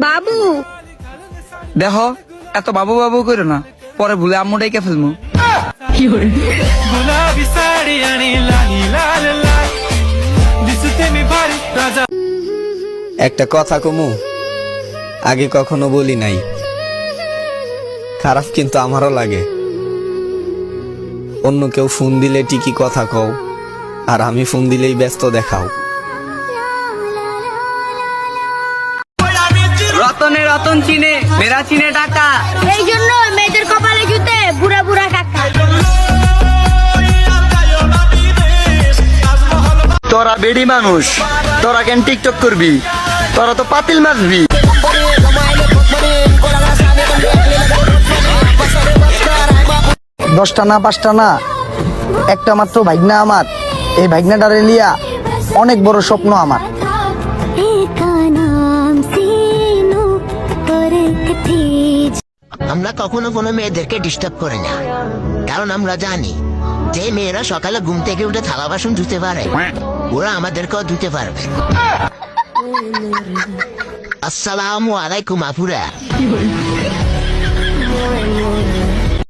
বাবু দেখো এত বাবু বাবু করো না, পরে ভুলে আম্মু ডাইকা ফেলমু। একটা কথা কমু, আগে কখনো বলি নাই, খারাপ কিন্তু আমারও লাগে। অন্য কেউ ফোন দিলে ঠিকই কথা কও, আর আমি ফোন দিলেই ব্যস্ত দেখাও। রতনে রতন চিনে, মেরা চিনে টাকা। এই জন্য মেয়েদের কপালে জুতে বুড়া বুড়া কাকা। তোরা বেডি মানুষ, তোরা কেন টিকটক করবি? তোরা তো পাতিল মারবি। 10টা না 5টা না, একটা মাত্র ভাগনা আমার। এই ভাগনাটারে লিয়া অনেক বড় স্বপ্ন আমার। আমরা কখনো কোনো মেয়েদেরকে ডিস্টার্ব করি না, কারণ আমরা জানি যে মেয়েরা সকালে ঘুম থেকে উঠে থালা বাসন ধুতে পারে, ওরা আমাদেরকেও ধুতে পারবে। আসসালামু আলাইকুম আপুরা।